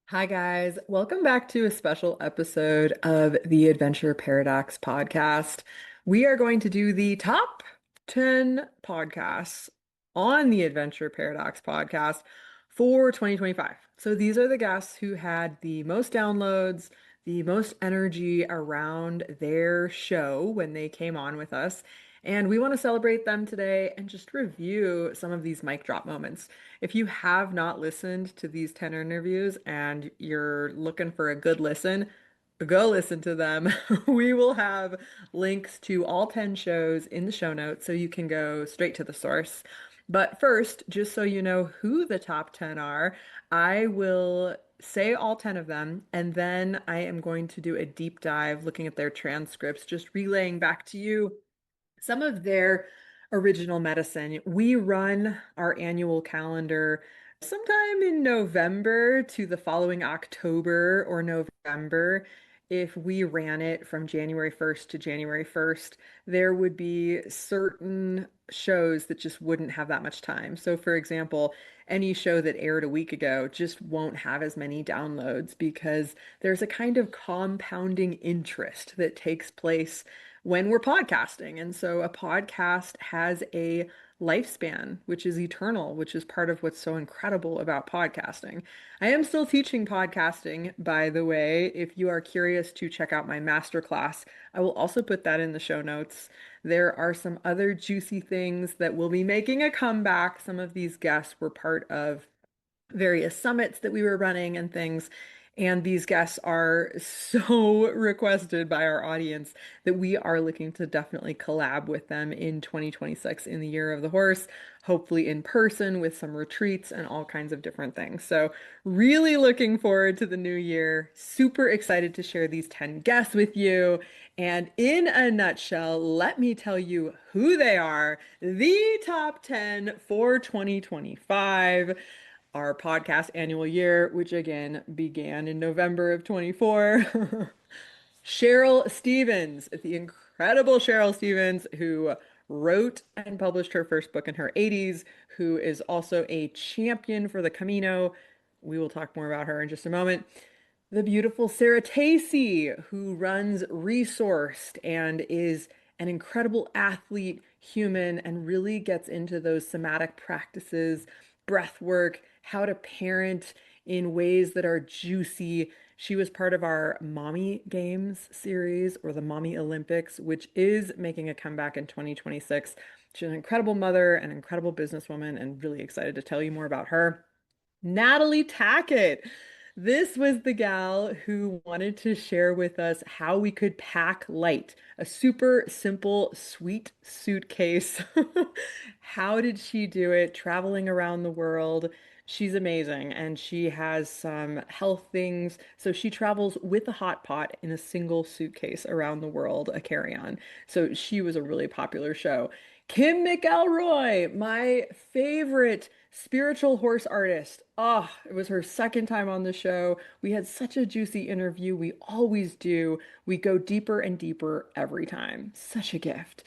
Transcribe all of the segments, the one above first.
Hi, guys. Welcome back to a special episode of the Adventure Paradox podcast. We are going to do the top 10 podcasts on the Adventure Paradox podcast for 2025. So these are the guests who had the most downloads, the most energy around their show when they came on with us. And we want to celebrate them today and just review some of these mic drop moments. If you have not listened to these 10 interviews and you're looking for a good listen, go listen to them. We will have links to all 10 shows in the show notes so you can go straight to the source. But first, just so you know who the top 10 are, I will say all 10 of them, and then I am going to do a deep dive looking at their transcripts, just relaying back to you some of their original medicine. We run our annual calendar sometime in November to the following October or November. If we ran it from January 1st to January 1st, there would be certain shows that just wouldn't have that much time. So, for example, any show that aired a week ago just won't have as many downloads because there's a kind of compounding interest that takes place when we're podcasting. And so a podcast has a lifespan, which is eternal, which is part of what's so incredible about podcasting. I am still teaching podcasting, by the way. If you are curious to check out my masterclass, I will also put that in the show notes. There are some other juicy things that will be making a comeback. Some of these guests were part of various summits that we were running and things. And these guests are so requested by our audience that we are looking to definitely collab with them in 2026 in the Year of the Horse, hopefully in person with some retreats and all kinds of different things. So, really looking forward to the new year. Super excited to share these 10 guests with you. And in a nutshell, let me tell you who they are, the top 10 for 2025, our podcast annual year, which again began in November of 24. Sherle Stevens, the incredible Sherle Stevens, who wrote and published her first book in her 80s, who is also a champion for the Camino. We will talk more about her in just a moment. The beautiful Sarah Tacy, who runs Resourced and is an incredible athlete, human, and really gets into those somatic practices, breath work, how to parent in ways that are juicy. She was part of our Mommy Games series or the Mommy Olympics, which is making a comeback in 2026. She's an incredible mother, an incredible businesswoman, and really excited to tell you more about her. Natalie Tackett. This was the gal who wanted to share with us how we could pack light, a super simple, sweet suitcase. How did she do it? Traveling around the world. She's amazing and she has some health things. So she travels with a hot pot in a single suitcase around the world, a carry-on. So she was a really popular show. Kim McElroy, my favorite spiritual horse artist. Oh, it was her second time on the show. We had such a juicy interview. We always do. We go deeper and deeper every time. Such a gift.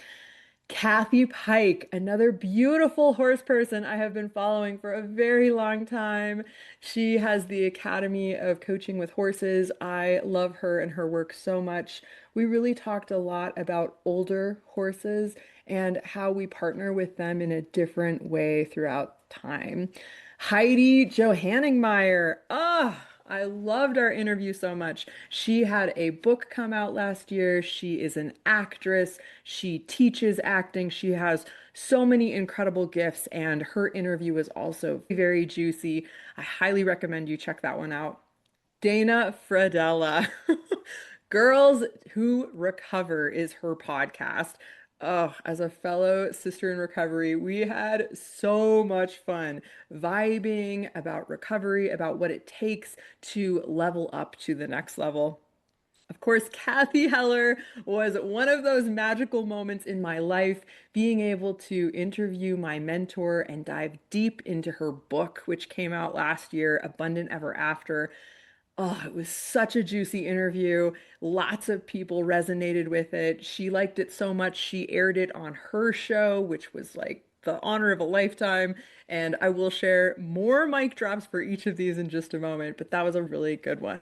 Cathy Pike, another beautiful horse person I have been following for a very long time. She has the Academy of Coaching with Horses. I love her and her work so much. We really talked a lot about older horses and how we partner with them in a different way throughout time. Heidi Johanningmeier. I loved our interview so much. She had a book come out last year. She is an actress. She teaches acting. She has so many incredible gifts, and her interview was also very juicy. I highly recommend you check that one out. Dana Fradella. Girls Who Recover is her podcast. Oh, as a fellow sister in recovery, we had so much fun vibing about recovery, about what it takes to level up to the next level. Of course, Cathy Heller was one of those magical moments in my life, being able to interview my mentor and dive deep into her book, which came out last year, Abundant Ever After. Oh, it was such a juicy interview. Lots of people resonated with it. She liked it so much, she aired it on her show, which was like the honor of a lifetime. And I will share more mic drops for each of these in just a moment, but that was a really good one.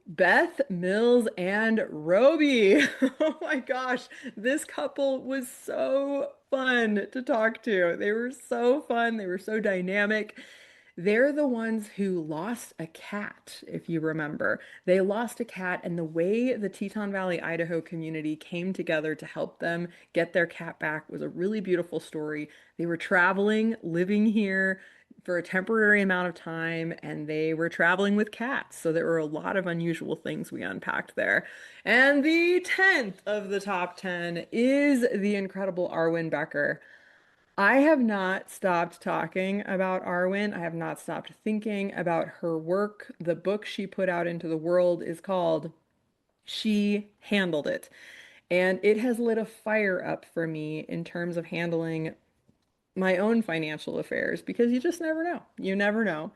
Beth, Mills, and Robey. Oh my gosh, this couple was so fun to talk to. They were so fun. They were so dynamic. They're the ones who lost a cat, if you remember. They lost a cat, and the way the Teton Valley, Idaho community came together to help them get their cat back was a really beautiful story. They were traveling, living here for a temporary amount of time, and they were traveling with cats. So there were a lot of unusual things we unpacked there. And the 10th of the top 10 is the incredible Arwen Becker. I have not stopped talking about Arwen. I have not stopped thinking about her work. The book she put out into the world is called She Handled It. And it has lit a fire up for me in terms of handling my own financial affairs because you just never know. You never know.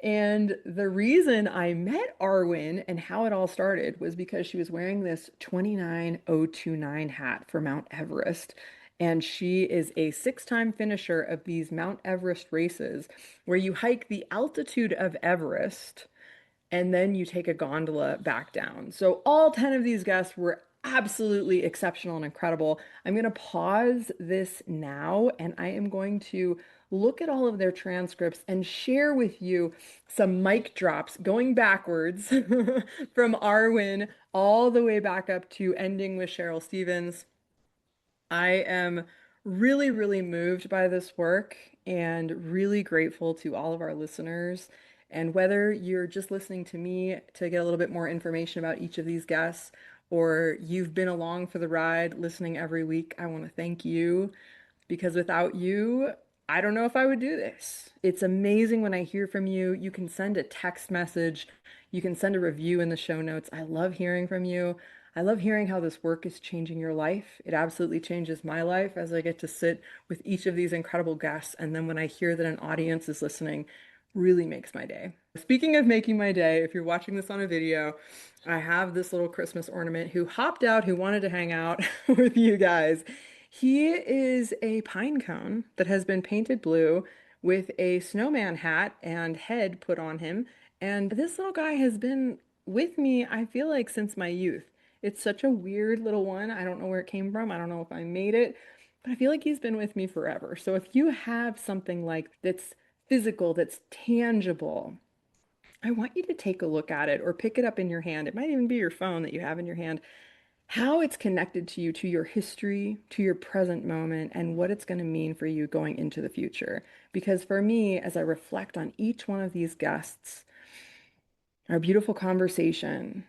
And the reason I met Arwen and how it all started was because she was wearing this 29029 hat for Mount Everest. And she is a six-time finisher of these Mount Everest races where you hike the altitude of Everest and then you take a gondola back down. So all 10 of these guests were absolutely exceptional and incredible. I'm going to pause this now and I am going to look at all of their transcripts and share with you some mic drops going backwards from Arwen all the way back up to ending with Sherle Stevens. I am really, really moved by this work and really grateful to all of our listeners. And whether you're just listening to me to get a little bit more information about each of these guests, or you've been along for the ride listening every week, I want to thank you because without you, I don't know if I would do this. It's amazing when I hear from you. You can send a text message, you can send a review in the show notes. I love hearing from you. I love hearing how this work is changing your life. It absolutely changes my life as I get to sit with each of these incredible guests. And then when I hear that an audience is listening, really makes my day. Speaking of making my day, if you're watching this on a video, I have this little Christmas ornament who hopped out, who wanted to hang out with you guys. He is a pine cone that has been painted blue with a snowman hat and head put on him. And this little guy has been with me, I feel like, since my youth. It's such a weird little one. I don't know where it came from. I don't know if I made it, but I feel like he's been with me forever. So if you have something like that's physical, that's tangible, I want you to take a look at it or pick it up in your hand. It might even be your phone that you have in your hand. How it's connected to you, to your history, to your present moment, and what it's going to mean for you going into the future. Because for me, as I reflect on each one of these guests, our beautiful conversation,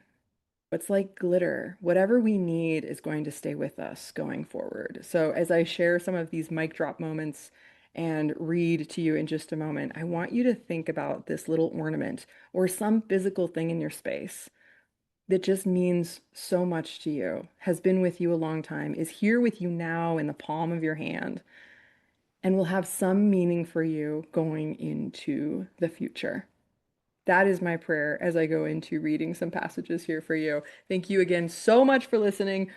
it's like glitter. Whatever we need is going to stay with us going forward. So as I share some of these mic drop moments and read to you in just a moment, I want you to think about this little ornament or some physical thing in your space that just means so much to you, has been with you a long time, is here with you now in the palm of your hand, and will have some meaning for you going into the future. That is my prayer as I go into reading some passages here for you. Thank you again so much for listening.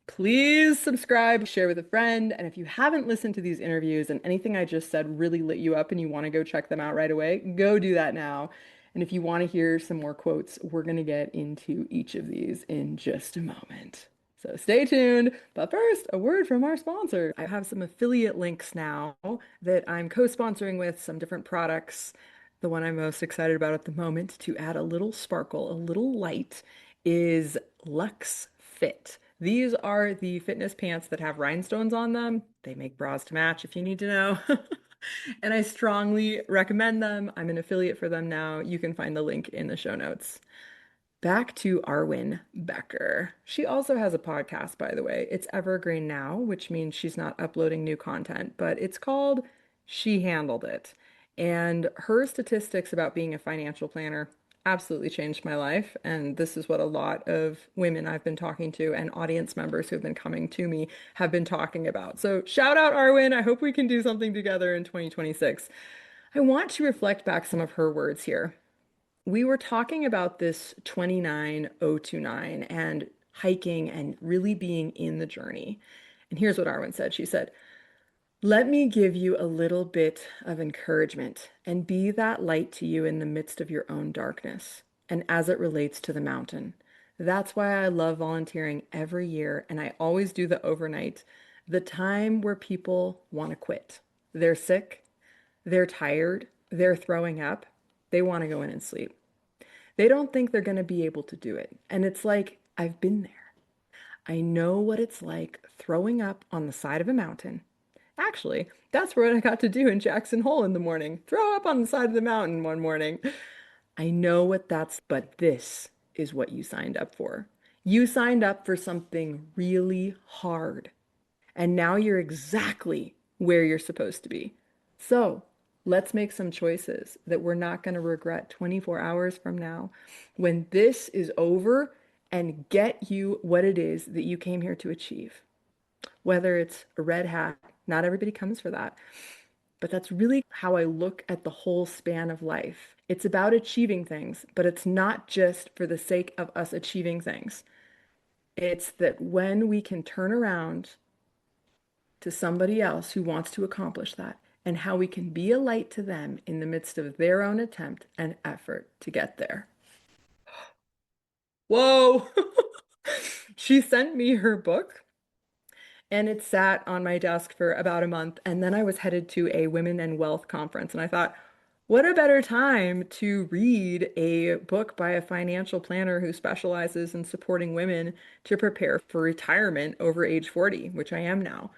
Please subscribe, share with a friend, and if you haven't listened to these interviews and anything I just said really lit you up and you want to go check them out right away, go do that now. And if you want to hear some more quotes, we're going to get into each of these in just a moment. So stay tuned. But first, a word from our sponsor. I have some affiliate links now that I'm co-sponsoring with some different products. The one I'm most excited about at the moment to add a little sparkle, a little light, is Luxe Fit. These are the fitness pants that have rhinestones on them. They make bras to match if you need to know. And I strongly recommend them. I'm an affiliate for them now. You can find the link in the show notes. Back to Arwen Becker. She also has a podcast, by the way. It's evergreen now, which means she's not uploading new content, but it's called She Handled It. And her statistics about being a financial planner absolutely changed my life. And this is what a lot of women I've been talking to and audience members who've been coming to me have been talking about. So shout out Arwen. I hope we can do something together in 2026. I want to reflect back some of her words here. We were talking about this 29029 and hiking and really being in the journey. And here's what Arwen said. She said, Let me give you a little bit of encouragement and be that light to you in the midst of your own darkness and as it relates to the mountain. That's why I love volunteering every year, and I always do the overnight, the time where people want to quit. They're sick, they're tired, they're throwing up, they want to go in and sleep. They don't think they're going to be able to do it. And it's like, I've been there. I know what it's like throwing up on the side of a mountain. Actually, that's what I got to do in Jackson Hole in the morning. Throw up on the side of the mountain one morning. I know what that's, but this is what you signed up for. You signed up for something really hard, and now you're exactly where you're supposed to be. So let's make some choices that we're not going to regret 24 hours from now when this is over and get you what it is that you came here to achieve. Whether it's a red hat, not everybody comes for that. But that's really how I look at the whole span of life. It's about achieving things, but it's not just for the sake of us achieving things. It's that when we can turn around to somebody else who wants to accomplish that and how we can be a light to them in the midst of their own attempt and effort to get there. Whoa! She sent me her book and it sat on my desk for about a month. And then I was headed to a Women and Wealth conference. And I thought, what a better time to read a book by a financial planner who specializes in supporting women to prepare for retirement over age 40, which I am now.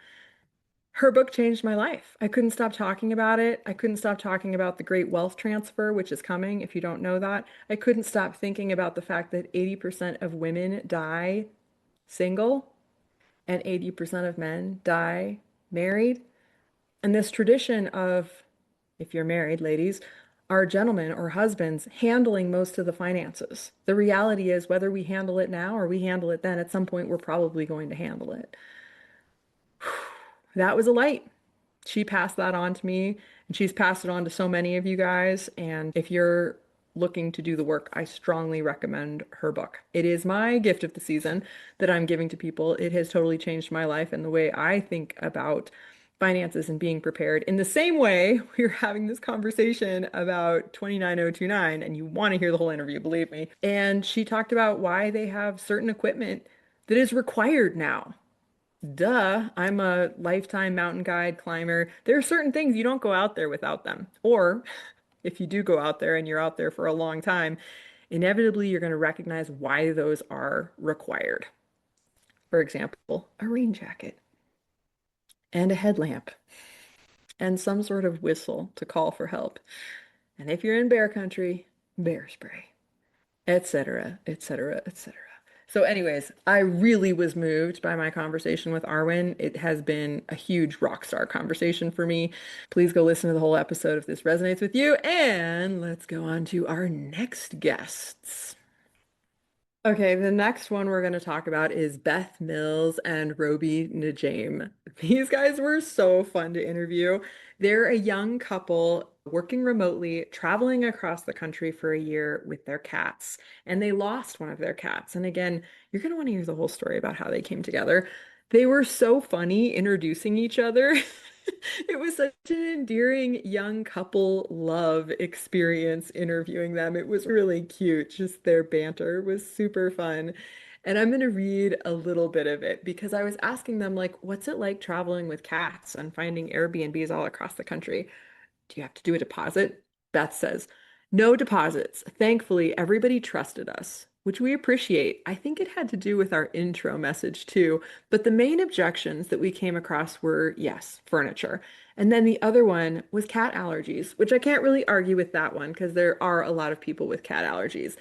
Her book changed my life. I couldn't stop talking about it. I couldn't stop talking about the great wealth transfer, which is coming, if you don't know that. I couldn't stop thinking about the fact that 80% of women die single and 80% of men die married. And this tradition of, if you're married, ladies, our gentlemen or husbands handling most of the finances. The reality is, whether we handle it now or we handle it then, at some point, we're probably going to handle it. That was a light. She passed that on to me, and she's passed it on to so many of you guys. And if you're looking to do the work, I strongly recommend her book. It is my gift of the season that I'm giving to people. It has totally changed my life and the way I think about finances and being prepared. In the same way, we're having this conversation about 29029, and you want to hear the whole interview, believe me. And she talked about why they have certain equipment that is required now. Duh, I'm a lifetime mountain guide climber. There are certain things you don't go out there without them. Or if you do go out there and you're out there for a long time, inevitably you're going to recognize why those are required. For example, a rain jacket and a headlamp and some sort of whistle to call for help. And if you're in bear country, bear spray, etc., etc., etc. So, anyways, I really was moved by my conversation with Arwen. It has been a huge rock star conversation for me. Please go listen to the whole episode if this resonates with you. And let's go on to our next guests. Okay, the next one we're going to talk about is Beth Mills and Robey NeJame. These guys were so fun to interview. They're a young couple working remotely, traveling across the country for a year with their cats, and they lost one of their cats. And again, you're going to want to hear the whole story about how they came together. They were so funny introducing each other. It was such an endearing young couple love experience interviewing them. It was really cute. Just their banter was super fun. And I'm going to read a little bit of it because I was asking them, like, what's it like traveling with cats and finding Airbnbs all across the country? Do you have to do a deposit? Beth says, no deposits. Thankfully, everybody trusted us, which we appreciate. I think it had to do with our intro message too. But the main objections that we came across were, yes, furniture. And then the other one was cat allergies, which I can't really argue with that one because there are a lot of people with cat allergies.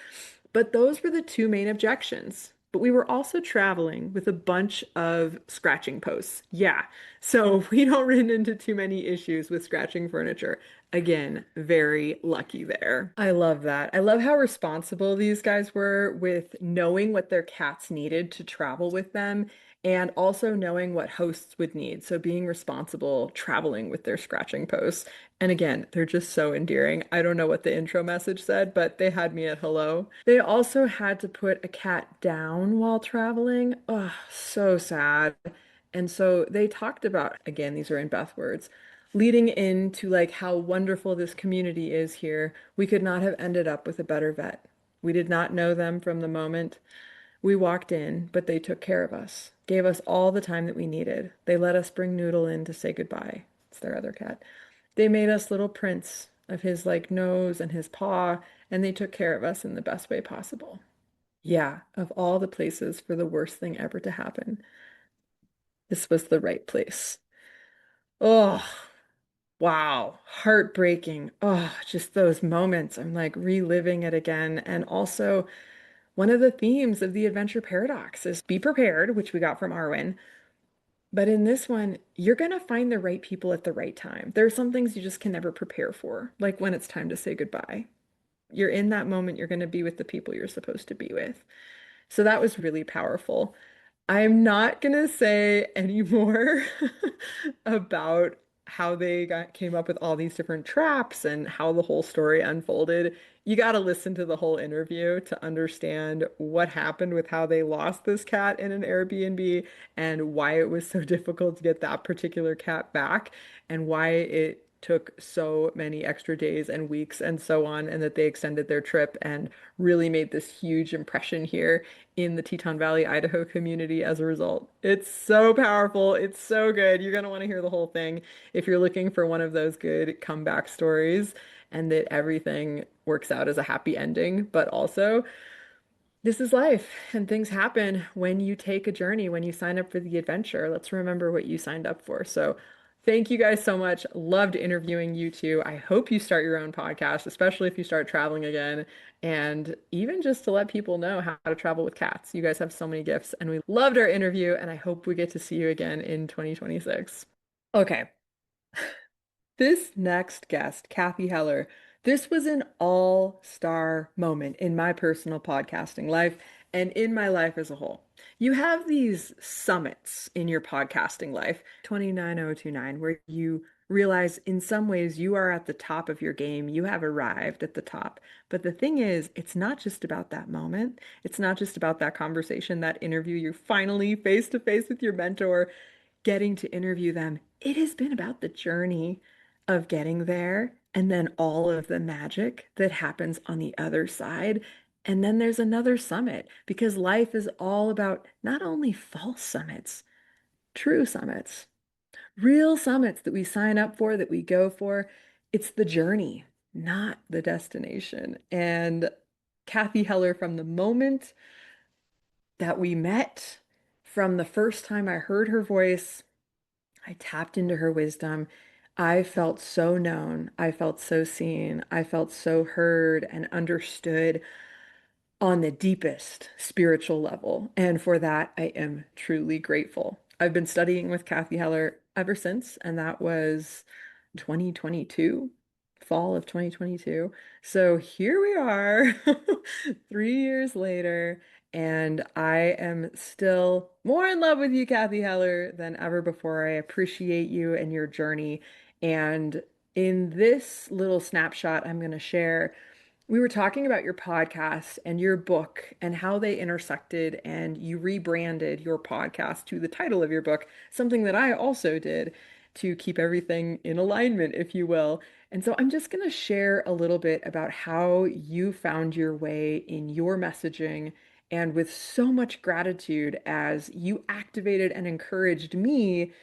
But those were the two main objections. But we were also traveling with a bunch of scratching posts. Yeah. So we don't run into too many issues with scratching furniture. Again, very lucky there. I love that. I love how responsible these guys were with knowing what their cats needed to travel with them and also knowing what hosts would need. So being responsible traveling with their scratching posts. And again, they're just so endearing. I don't know what the intro message said, but they had me at hello. They also had to put a cat down while traveling. Oh, so sad. And so they talked about, again, these are in Beth words, leading into like how wonderful this community is here. We could not have ended up with a better vet. We did not know them from the moment we walked in, but they took care of us, gave us all the time that we needed. They let us bring Noodle in to say goodbye. It's their other cat. They made us little prints of his like nose and his paw, and they took care of us in the best way possible. Yeah, of all the places for the worst thing ever to happen, this was the right place. Oh, wow. Heartbreaking. Oh, just those moments. I'm like reliving it again. And also, one of the themes of the adventure paradox is be prepared, which we got from Arwen. But in this one, you're going to find the right people at the right time. There are some things you just can never prepare for, like when it's time to say goodbye. You're in that moment, you're going to be with the people you're supposed to be with. So that was really powerful. I'm not gonna say any more about how they came up with all these different traps and how the whole story unfolded. You got to listen to the whole interview to understand what happened with how they lost this cat in an Airbnb and why it was so difficult to get that particular cat back and why it took so many extra days and weeks and so on, and that they extended their trip and really made this huge impression here in the Teton Valley, Idaho community as a result. It's so powerful. It's so good. You're going to want to hear the whole thing if you're looking for one of those good comeback stories and that everything works out as a happy ending, but also this is life and things happen when you take a journey, when you sign up for the adventure. Let's remember what you signed up for. So, thank you guys so much. Loved interviewing you two. I hope you start your own podcast, especially if you start traveling again, and even just to let people know how to travel with cats. You guys have so many gifts, and we loved our interview, and I hope we get to see you again in 2026. Okay, this next guest, Cathy Heller, this was an all-star moment in my personal podcasting life and in my life as a whole. You have these summits in your podcasting life, 29029, where you realize in some ways you are at the top of your game. You have arrived at the top. But the thing is, it's not just about that moment. It's not just about that conversation, that interview. You're finally face to face with your mentor, getting to interview them. It has been about the journey of getting there and then all of the magic that happens on the other side. And then there's another summit because life is all about not only false summits, true summits, real summits that we sign up for, that we go for. It's the journey, not the destination. And Cathy Heller, from the moment that we met, from the first time I heard her voice, I tapped into her wisdom. I felt so known. I felt so seen. I felt so heard and understood on the deepest spiritual level. And for that, I am truly grateful. I've been studying with Cathy Heller ever since, and that was 2022, fall of 2022. So here we are, 3 years later, and I am still more in love with you, Cathy Heller, than ever before. I appreciate you and your journey. And in this little snapshot, I'm going to share. We were talking about your podcast and your book and how they intersected, and you rebranded your podcast to the title of your book, something that I also did to keep everything in alignment, if you will. And so I'm just going to share a little bit about how you found your way in your messaging and with so much gratitude as you activated and encouraged me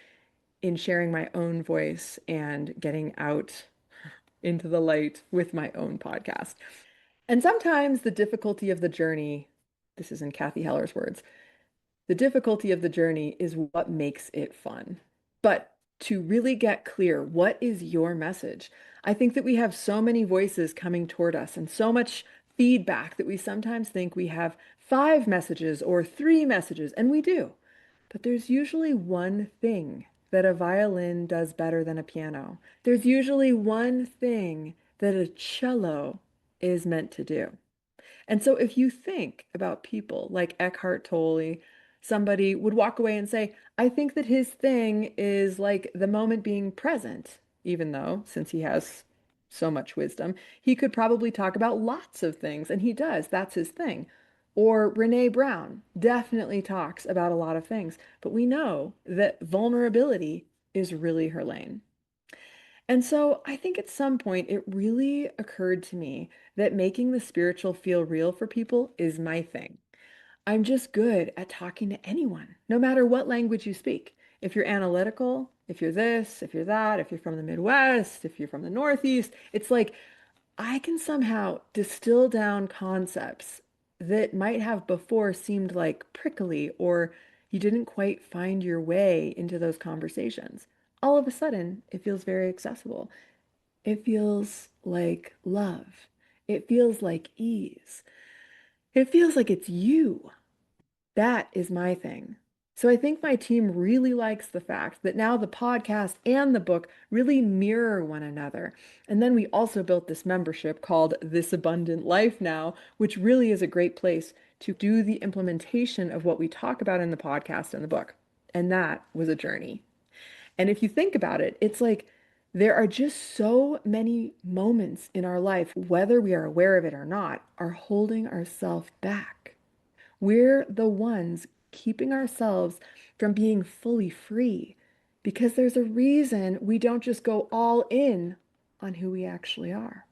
in sharing my own voice and getting out into the light with my own podcast. And sometimes the difficulty of the journey, this is in Cathy Heller's words, the difficulty of the journey is what makes it fun. But to really get clear, what is your message? I think that we have so many voices coming toward us and so much feedback that we sometimes think we have 5 messages or 3 messages, and we do. But there's usually one thing that a violin does better than a piano. There's usually one thing that a cello is meant to do. And so if you think about people like Eckhart Tolle, somebody would walk away and say, I think that his thing is like the moment being present, even though, since he has so much wisdom, he could probably talk about lots of things, and he does. That's his thing. Or Brene Brown definitely talks about a lot of things, but we know that vulnerability is really her lane. And so I think at some point it really occurred to me that making the spiritual feel real for people is my thing. I'm just good at talking to anyone, no matter what language you speak. If you're analytical, if you're this, if you're that, if you're from the Midwest, if you're from the Northeast, it's like I can somehow distill down concepts that might have before seemed like prickly or you didn't quite find your way into those conversations. All of a sudden, it feels very accessible. It feels like love. It feels like ease. It feels like it's you. That is my thing. So I think my team really likes the fact that now the podcast and the book really mirror one another. And then we also built this membership called This Abundant Life now, which really is a great place to do the implementation of what we talk about in the podcast and the book. And that was a journey. And if you think about it, it's like there are just so many moments in our life, whether we are aware of it or not, are holding ourselves back. We're the ones keeping ourselves from being fully free because there's a reason we don't just go all in on who we actually are.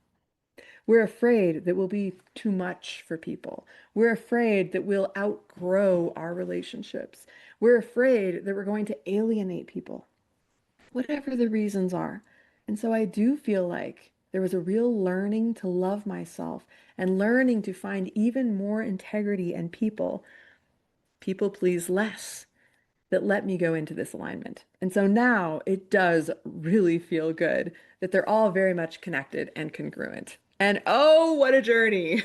We're afraid that we'll be too much for people. We're afraid that we'll outgrow our relationships. We're afraid that we're going to alienate people, whatever the reasons are. And so I do feel like there was a real learning to love myself and learning to find even more integrity and people please less that let me go into this alignment. And so now it does really feel good that they're all very much connected and congruent. And oh, what a journey!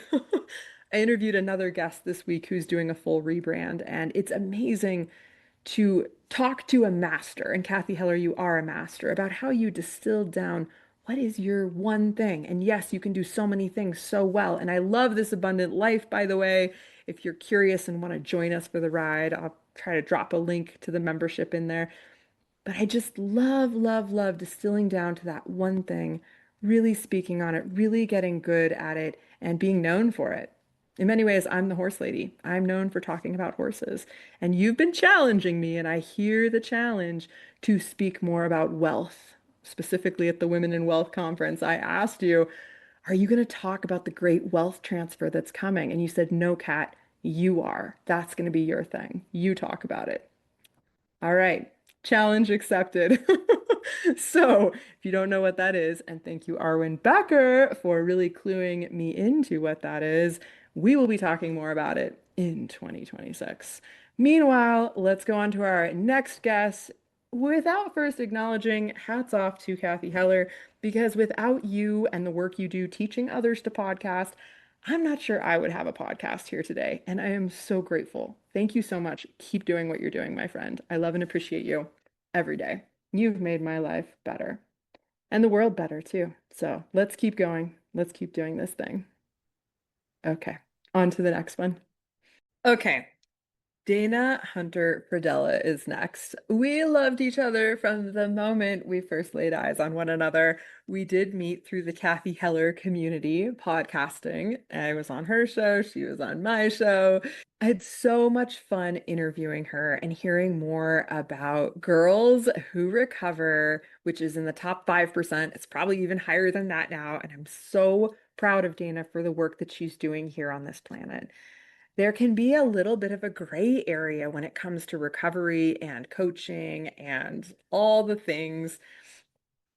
I interviewed another guest this week who's doing a full rebrand, and it's amazing to talk to a master, and Cathy Heller, you are a master, about how you distilled down what is your one thing. And yes, you can do so many things so well. And I love this abundant life, by the way. If you're curious and want to join us for the ride, I'll try to drop a link to the membership in there. But I just love, love, love distilling down to that one thing, really speaking on it, really getting good at it, and being known for it. In many ways, I'm the horse lady. I'm known for talking about horses. And you've been challenging me, and I hear the challenge to speak more about wealth. Specifically at the Women in Wealth Conference, I asked you, are you going to talk about the great wealth transfer that's coming? And you said, no, Kat, you are. That's going to be your thing. You talk about it. All right, challenge accepted. So, if you don't know what that is, and thank you, Arwen Becker, for really cluing me into what that is, we will be talking more about it in 2026. Meanwhile, let's go on to our next guest. Without first acknowledging, hats off to Cathy Heller, because without you and the work you do teaching others to podcast, I'm not sure I would have a podcast here today, and I am so grateful. Thank you so much. Keep doing what you're doing, my friend. I love and appreciate you every day. You've made my life better and the world better too. So let's keep going. Let's keep doing this thing. Okay, on to the next one. Okay, Dana Hunter Fradella is next. We loved each other from the moment we first laid eyes on one another. We did meet through the Cathy Heller community podcasting. I was on her show, she was on my show. I had so much fun interviewing her and hearing more about girls who recover, which is in the top 5%. It's probably even higher than that now. And I'm so proud of Dana for the work that she's doing here on this planet. There can be a little bit of a gray area when it comes to recovery and coaching and all the things.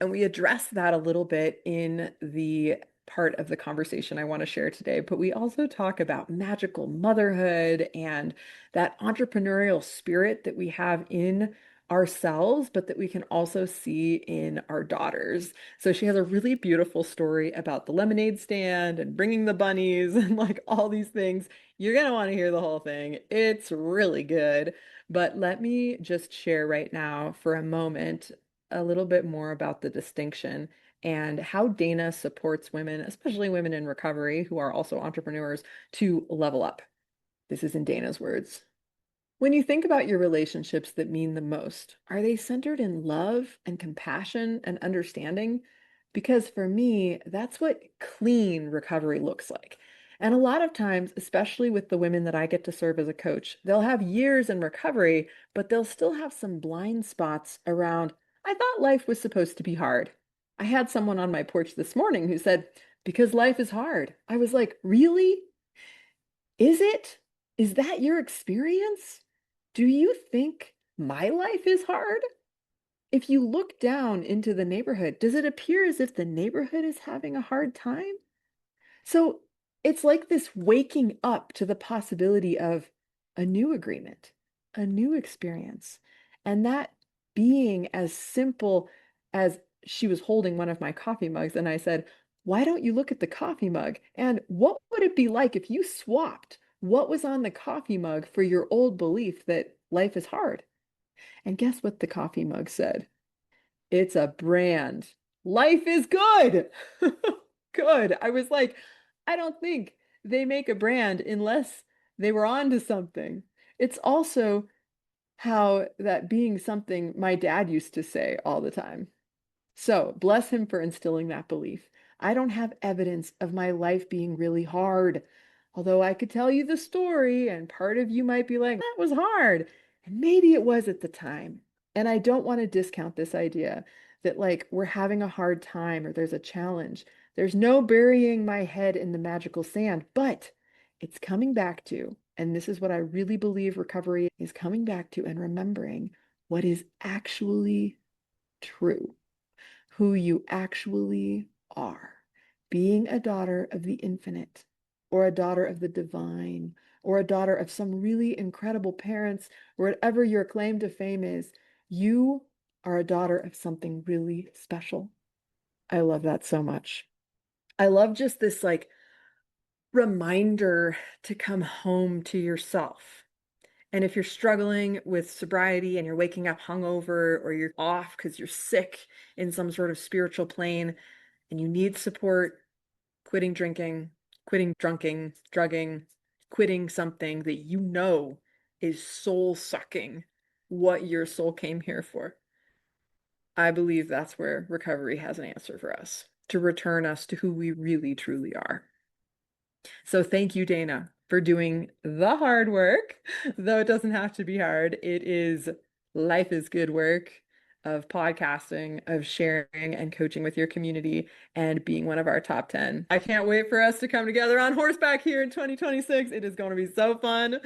And we address that a little bit in the part of the conversation I want to share today. But we also talk about magical motherhood and that entrepreneurial spirit that we have in ourselves, but that we can also see in our daughters. So she has a really beautiful story about the lemonade stand and bringing the bunnies and like all these things. You're going to want to hear the whole thing. It's really good. But let me just share right now for a moment a little bit more about the distinction and how Dana supports women, especially women in recovery who are also entrepreneurs, to level up. This is in Dana's words. When you think about your relationships that mean the most, are they centered in love and compassion and understanding? Because for me, that's what clean recovery looks like. And a lot of times, especially with the women that I get to serve as a coach, they'll have years in recovery, but they'll still have some blind spots around, I thought life was supposed to be hard. I had someone on my porch this morning who said, because life is hard. I was like, really? Is it? Is that your experience? Do you think my life is hard? If you look down into the neighborhood, does it appear as if the neighborhood is having a hard time? So it's like this waking up to the possibility of a new agreement, a new experience. And that being as simple as she was holding one of my coffee mugs, and I said, why don't you look at the coffee mug? And what would it be like if you swapped what was on the coffee mug for your old belief that life is hard? And guess what the coffee mug said? It's a brand. Life is good. Good. I was like, I don't think they make a brand unless they were on to something. It's also how that being something my dad used to say all the time. So bless him for instilling that belief. I don't have evidence of my life being really hard. Although I could tell you the story, and part of you might be like, that was hard. And maybe it was at the time. And I don't want to discount this idea that, like, we're having a hard time or there's a challenge. There's no burying my head in the magical sand, but it's coming back to, and this is what I really believe recovery is coming back to, and remembering what is actually true, who you actually are, being a daughter of the infinite, or a daughter of the divine, or a daughter of some really incredible parents, or whatever your claim to fame is. You are a daughter of something really special. I love that so much. I love just this like reminder to come home to yourself. And if you're struggling with sobriety and you're waking up hungover or you're off because you're sick in some sort of spiritual plane and you need support, quitting drinking, quitting drunking, drugging, quitting something that you know is soul sucking what your soul came here for. I believe that's where recovery has an answer for us, to return us to who we really truly are. So thank you, Dana, for doing the hard work, though it doesn't have to be hard. It is life is good work of podcasting, of sharing and coaching with your community and being one of our top 10. I can't wait for us to come together on horseback here in 2026. It is going to be so fun.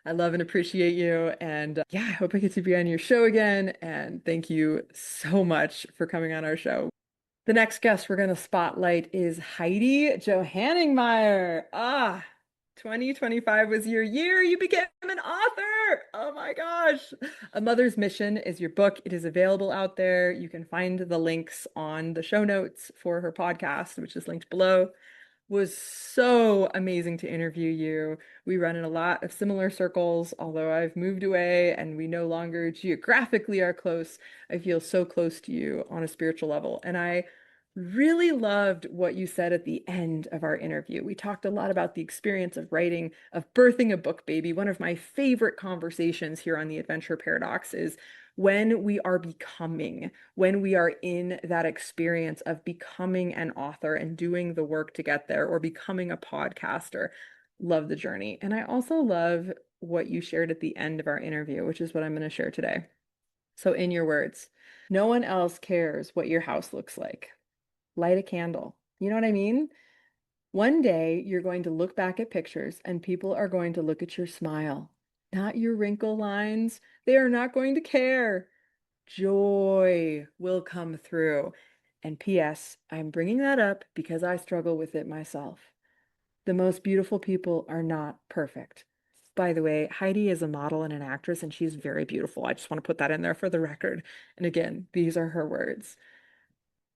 I love and appreciate you. And yeah, I hope I get to be on your show again. And thank you so much for coming on our show. The next guest we're going to spotlight is Heidi Johanningmeier. 2025 was your year. You became an author. Oh my gosh. A Mother's Mission is your book. It is available out there. You can find the links on the show notes for her podcast, which is linked below. Was so amazing to interview you. We run in a lot of similar circles, although I've moved away and we no longer geographically are close. I feel so close to you on a spiritual level. And I really loved what you said at the end of our interview. We talked a lot about the experience of writing, of birthing a book baby. One of my favorite conversations here on the Adventure Paradox is when we are becoming, when we are in that experience of becoming an author and doing the work to get there, or becoming a podcaster. Love the journey. And I also love what you shared at the end of our interview, which is what I'm going to share today. So, in your words, no one else cares what your house looks like. Light a candle. You know what I mean? One day you're going to look back at pictures and people are going to look at your smile, not your wrinkle lines. They are not going to care. Joy will come through. And P.S., I'm bringing that up because I struggle with it myself. The most beautiful people are not perfect. By the way, Heidi is a model and an actress, and she's very beautiful. I just want to put that in there for the record. And again, these are her words.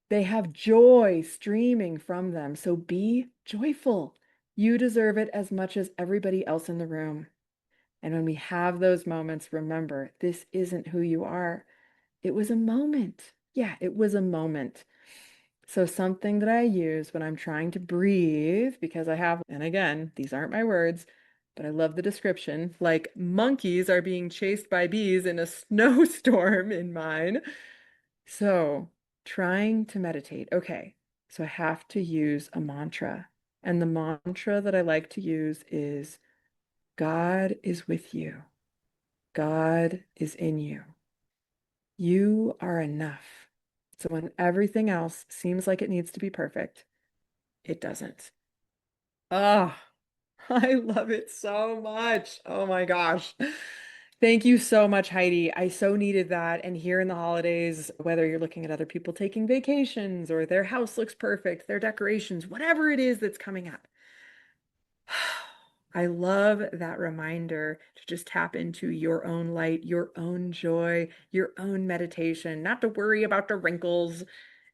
They have joy streaming from them, so be joyful. You deserve it as much as everybody else in the room. And when we have those moments, remember, this isn't who you are. It was a moment. Yeah, it was a moment. So something that I use when I'm trying to breathe, because I have, and again, these aren't my words, but I love the description, like monkeys are being chased by bees in a snowstorm in mine. So trying to meditate. Okay, so I have to use a mantra. And the mantra that I like to use is God is with you. God is in you. You are enough. So when everything else seems like it needs to be perfect, it doesn't. Ah, I love it so much. Oh my gosh. Thank you so much, Heidi. I so needed that. And here in the holidays, whether you're looking at other people taking vacations or their house looks perfect, their decorations, whatever it is that's coming up, I love that reminder to just tap into your own light, your own joy, your own meditation, not to worry about the wrinkles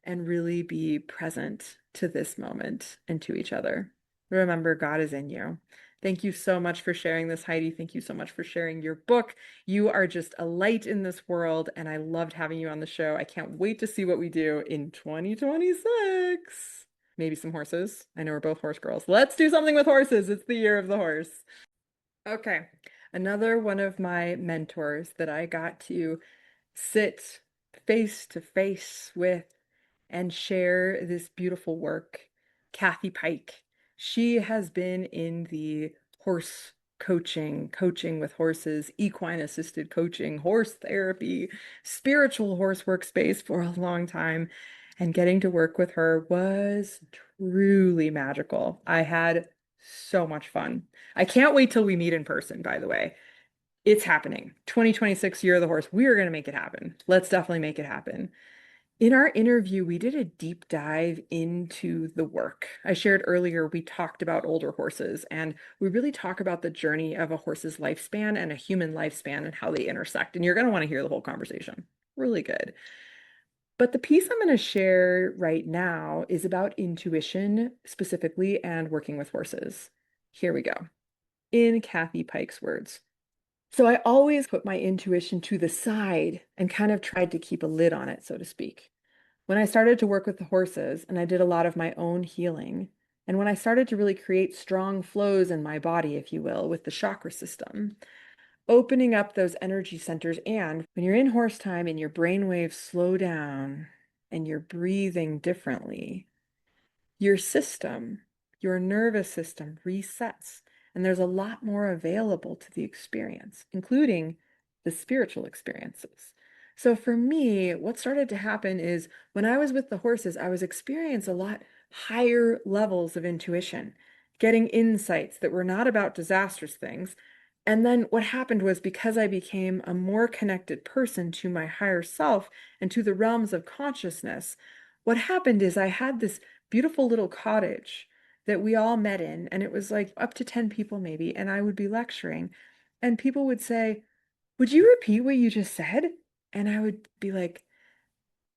and really be present to this moment and to each other. Remember, God is in you. Thank you so much for sharing this, Heidi. Thank you so much for sharing your book. You are just a light in this world, and I loved having you on the show. I can't wait to see what we do in 2026. Maybe some horses. I know we're both horse girls. Let's do something with horses. It's the year of the horse. Okay. Another one of my mentors that I got to sit face to face with and share this beautiful work, Cathy Pike. She has been in the horse coaching with horses, equine assisted coaching, horse therapy, spiritual horse workspace for a long time. And getting to work with her was truly magical. I had so much fun. I can't wait till we meet in person, by the way. It's happening. 2026 Year of the Horse. We are going to make it happen. Let's definitely make it happen. In our interview, we did a deep dive into the work. I shared earlier, we talked about older horses, and we really talk about the journey of a horse's lifespan and a human lifespan and how they intersect. And you're going to want to hear the whole conversation. Really good. But the piece I'm going to share right now is about intuition specifically and working with horses. Here we go. In Cathy Pike's words. So I always put my intuition to the side and kind of tried to keep a lid on it, so to speak. When I started to work with the horses and I did a lot of my own healing, and when I started to really create strong flows in my body, if you will, with the chakra system, opening up those energy centers. And when you're in horse time and your brain waves slow down and you're breathing differently, your system, your nervous system resets, and there's a lot more available to the experience, including the spiritual experiences. So for me, what started to happen is when I was with the horses, I was experiencing a lot higher levels of intuition, getting insights that were not about disastrous things. And then what happened was because I became a more connected person to my higher self and to the realms of consciousness, what happened is I had this beautiful little cottage that we all met in, and it was like up to 10 people maybe, and I would be lecturing, and people would say, "Would you repeat what you just said?" And I would be like,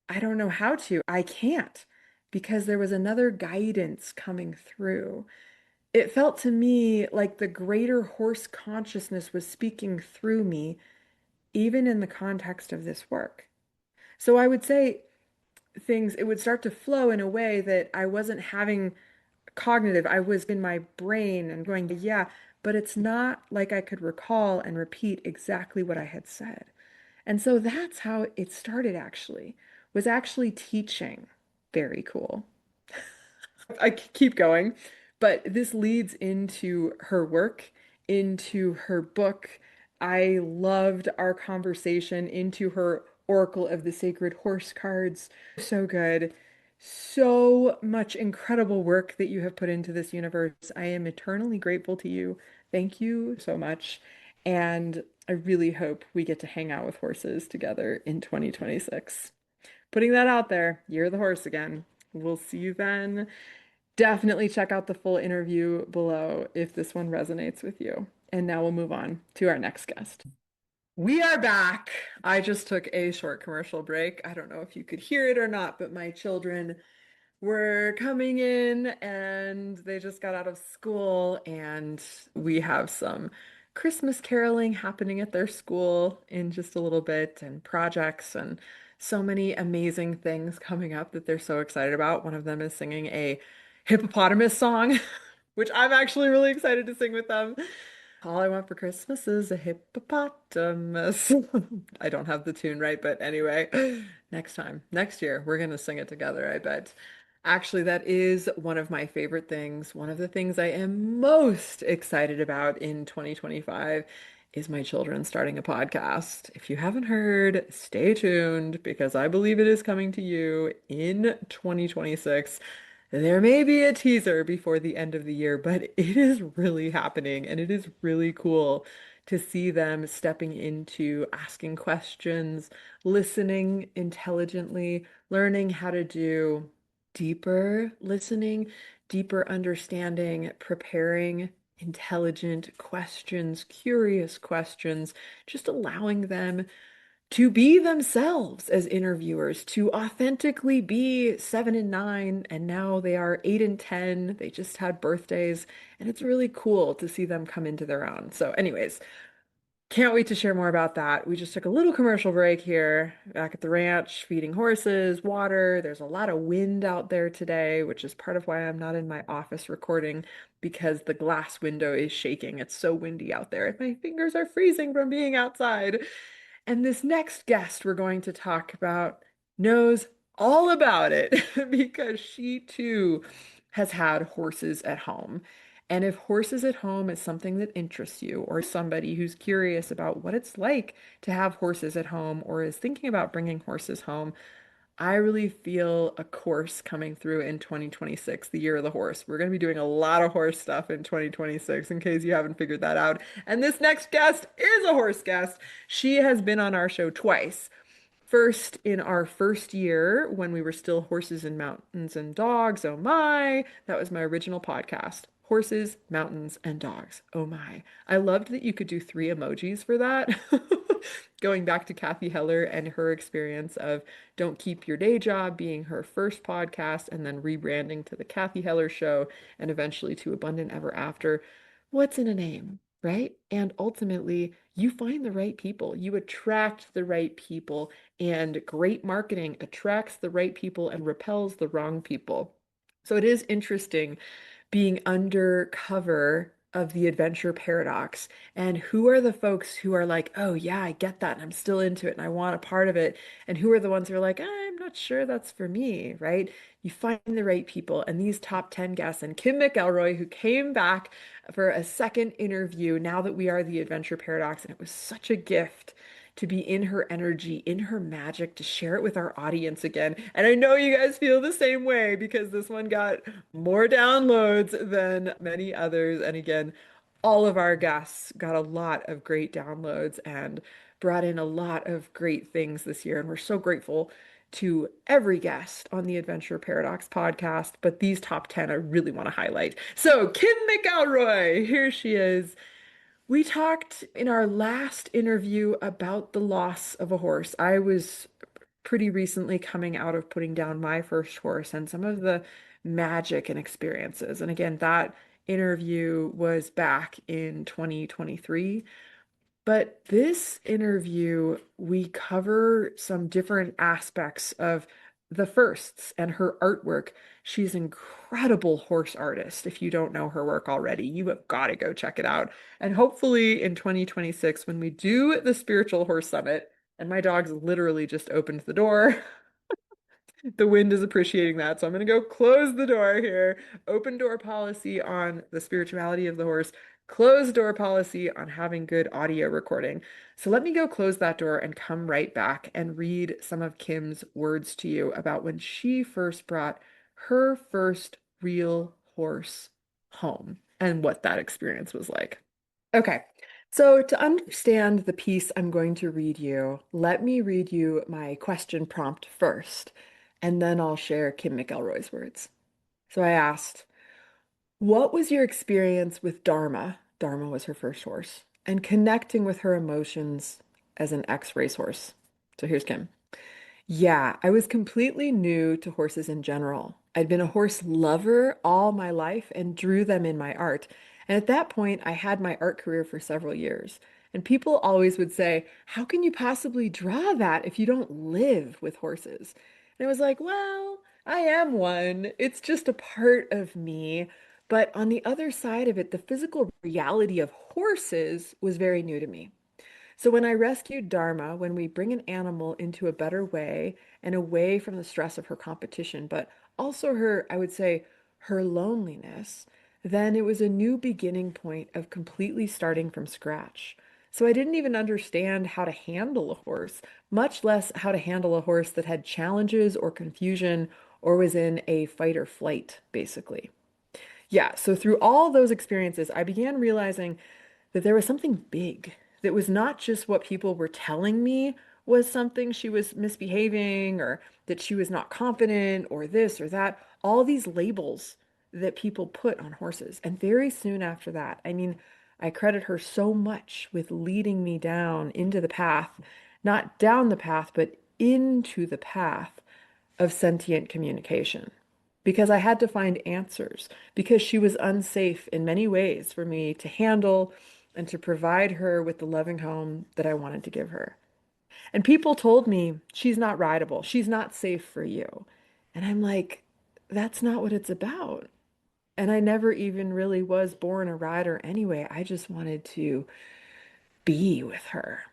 "I don't know how to. I can't," because there was another guidance coming through. It felt to me like the greater horse consciousness was speaking through me, even in the context of this work. So I would say things, it would start to flow in a way that I wasn't having cognitive. I was in my brain and going, yeah, but it's not like I could recall and repeat exactly what I had said. And so that's how it started actually, was actually teaching. Very cool. I keep going, but this leads into her work, into her book. I loved our conversation into her Oracle of the Sacred Horse cards. So good. So much incredible work that you have put into this universe. I am eternally grateful to you. Thank you so much. And I really hope we get to hang out with horses together in 2026. Putting that out there, you're the horse again. We'll see you then. Definitely check out the full interview below if this one resonates with you. And now we'll move on to our next guest. We are back. I just took a short commercial break. I don't know if you could hear it or not, but my children were coming in and they just got out of school, and we have some Christmas caroling happening at their school in just a little bit, and projects and so many amazing things coming up that they're so excited about. One of them is singing a hippopotamus song, which I'm actually really excited to sing with them. All I want for Christmas is a hippopotamus. I don't have the tune right, but anyway, next time, next year, we're gonna sing it together, I bet. Actually, that is one of my favorite things. One of the things I am most excited about in 2025 is my children starting a podcast. If you haven't heard, stay tuned because I believe it is coming to you in 2026. There may be a teaser before the end of the year, but it is really happening and it is really cool to see them stepping into asking questions, listening intelligently, learning how to do deeper listening, deeper understanding, preparing intelligent questions, curious questions, just allowing them to be themselves as interviewers, to authentically be 7 and 9, and now they are 8 and 10. They just had birthdays, and it's really cool to see them come into their own. So, anyways, can't wait to share more about that. We just took a little commercial break here back at the ranch, feeding horses, water. There's a lot of wind out there today, which is part of why I'm not in my office recording because the glass window is shaking. It's so windy out there. My fingers are freezing from being outside. And this next guest we're going to talk about knows all about it because she too has had horses at home. And if horses at home is something that interests you, or somebody who's curious about what it's like to have horses at home, or is thinking about bringing horses home, I really feel a course coming through in 2026, the year of the horse. We're going to be doing a lot of horse stuff in 2026, in case you haven't figured that out. And this next guest is a horse guest. She has been on our show twice. First, in our first year, when we were still Horses and Mountains and Dogs, oh my, that was my original podcast. Horses, Mountains, and Dogs. Oh my. I loved that you could do three emojis for that. Going back to Cathy Heller and her experience of Don't Keep Your Day Job being her first podcast and then rebranding to the Cathy Heller Show and eventually to Abundant Ever After. What's in a name, right? And ultimately, you find the right people, you attract the right people, and great marketing attracts the right people and repels the wrong people. So it is interesting being undercover of the adventure paradox and who are the folks who are like, oh yeah, I get that and I'm still into it and I want a part of it, and who are the ones who are like, I'm not sure that's for me, right? You find the right people, and these top 10 guests, and Kim McElroy, who came back for a second interview now that we are the adventure paradox, and it was such a gift to be in her energy, in her magic, to share it with our audience again. And I know you guys feel the same way because this one got more downloads than many others. And again, all of our guests got a lot of great downloads and brought in a lot of great things this year. And we're so grateful to every guest on the Adventure Paradox podcast. But these top 10 I really want to highlight. So, Kim McElroy, here she is. We talked in our last interview about the loss of a horse. I was pretty recently coming out of putting down my first horse and some of the magic and experiences. And again, that interview was back in 2023. But this interview, we cover some different aspects of the firsts and her artwork. She's an incredible horse artist. If you don't know her work already, you have got to go check it out. And hopefully in 2026, when we do the Spiritual Horse Summit, and my dog's literally just opened the door. The wind is appreciating that. So I'm going to go close the door here. Open door policy on the spirituality of the horse, closed door policy on having good audio recording. So let me go close that door and come right back and read some of Kim's words to you about when she first brought her first real horse home and what that experience was like. Okay. So, to understand the piece I'm going to read you, let me read you my question prompt first, and then I'll share Kim McElroy's words. So, I asked, what was your experience with Dharma? Dharma was her first horse, and connecting with her emotions as an ex-racehorse. So, here's Kim. Yeah, I was completely new to horses in general. I'd been a horse lover all my life and drew them in my art. And at that point, I had my art career for several years. And people always would say, how can you possibly draw that if you don't live with horses? And I was like, well, I am one. It's just a part of me. But on the other side of it, the physical reality of horses was very new to me. So when I rescued Dharma, when we bring an animal into a better way and away from the stress of her competition, but also her, I would say, her loneliness, then it was a new beginning point of completely starting from scratch. So I didn't even understand how to handle a horse, much less how to handle a horse that had challenges or confusion or was in a fight or flight, basically. Yeah, so through all those experiences, I began realizing that there was something big that was not just what people were telling me was something she was misbehaving or that she was not confident or this or that, all these labels that people put on horses. And very soon after that, I mean, I credit her so much with leading me down into the path, not down the path, but into the path of sentient communication because I had to find answers because she was unsafe in many ways for me to handle and to provide her with the loving home that I wanted to give her. And people told me, she's not rideable. She's not safe for you. And I'm like, that's not what it's about. And I never even really was born a rider anyway. I just wanted to be with her.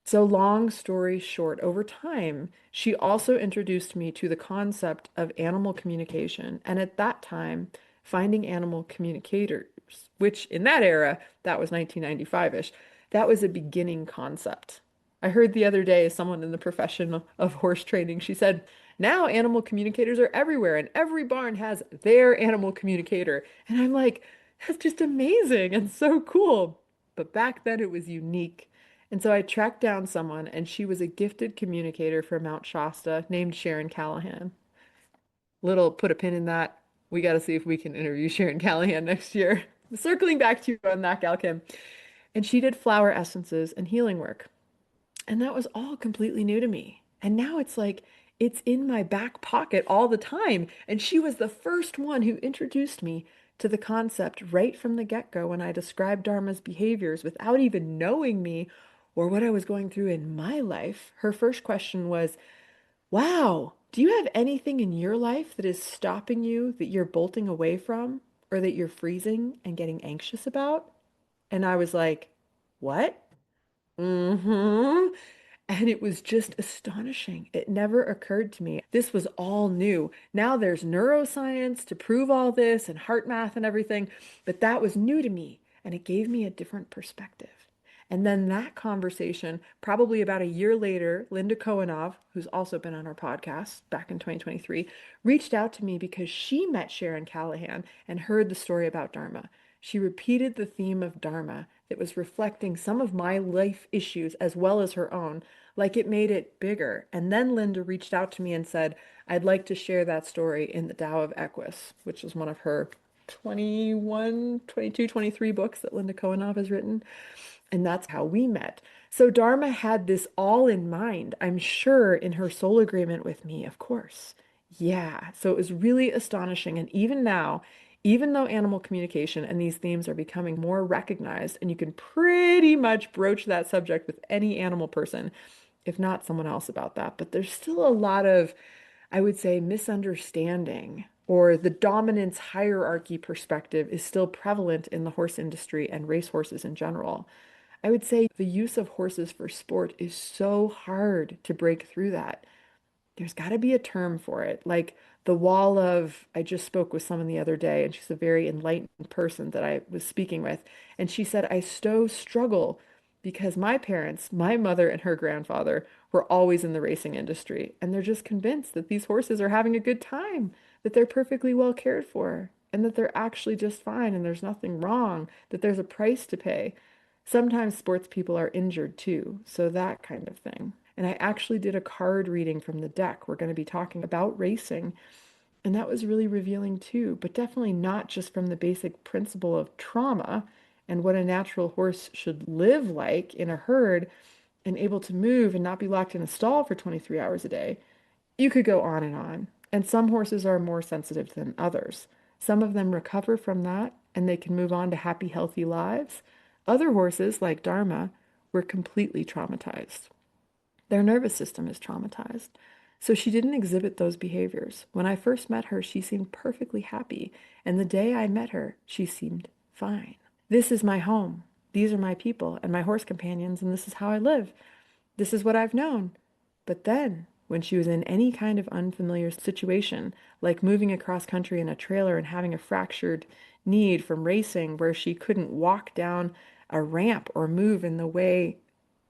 So, long story short, over time, she also introduced me to the concept of animal communication. And at that time, finding animal communicators, which in that era, that was 1995-ish, that was a beginning concept. I heard the other day someone in the profession of horse training, she said, now animal communicators are everywhere and every barn has their animal communicator. And I'm like, that's just amazing and so cool. But back then it was unique. And so I tracked down someone, and she was a gifted communicator for Mount Shasta named Sharon Callahan. Little put a pin in that. We got to see if we can interview Sharon Callahan next year. Circling back to you on that, gal Kim. And she did flower essences and healing work. And that was all completely new to me. And now it's like it's in my back pocket all the time. And she was the first one who introduced me to the concept right from the get-go when I described Dharma's behaviors without even knowing me or what I was going through in my life. Her first question was, wow, do you have anything in your life that is stopping you that you're bolting away from or that you're freezing and getting anxious about? And I was like, what? Mm-hmm. And it was just astonishing. It never occurred to me. This was all new. Now there's neuroscience to prove all this and heart math and everything, but that was new to me and it gave me a different perspective. And then that conversation, probably about a year later, Linda Kohanov, who's also been on our podcast back in 2023, reached out to me because she met Sharon Callahan and heard the story about Dharma. She repeated the theme of Dharma that was reflecting some of my life issues as well as her own, like it made it bigger. And then Linda reached out to me and said, I'd like to share that story in the Tao of Equus, which is one of her 21, 22, 23 books that Linda Kohanov has written. And that's how we met. So Dharma had this all in mind, I'm sure, in her soul agreement with me, of course. Yeah. So it was really astonishing. And even now, even though animal communication and these themes are becoming more recognized, and you can pretty much broach that subject with any animal person, if not someone else about that, but there's still a lot of, I would say, misunderstanding or the dominance hierarchy perspective is still prevalent in the horse industry and racehorses in general. I would say the use of horses for sport is so hard to break through that. There's got to be a term for it. Like the wall of, I just spoke with someone the other day, and she's a very enlightened person that I was speaking with. And she said, I so struggle because my parents, my mother and her grandfather, were always in the racing industry. And they're just convinced that these horses are having a good time, that they're perfectly well cared for, and that they're actually just fine and there's nothing wrong, that there's a price to pay. Sometimes sports people are injured too, so that kind of thing. And I actually did a card reading from the deck. We're going to be talking about racing, and that was really revealing too, but definitely not just from the basic principle of trauma and what a natural horse should live like in a herd and able to move and not be locked in a stall for 23 hours a day. You could go on and on. And some horses are more sensitive than others. Some of them recover from that and they can move on to happy, healthy lives. Other horses, like Dharma, were completely traumatized. Their nervous system is traumatized. So she didn't exhibit those behaviors. When I first met her, she seemed perfectly happy. And the day I met her, she seemed fine. This is my home. These are my people and my horse companions, and this is how I live. This is what I've known. But then when she was in any kind of unfamiliar situation, like moving across country in a trailer and having a fractured knee from racing, where she couldn't walk down a ramp or move in the way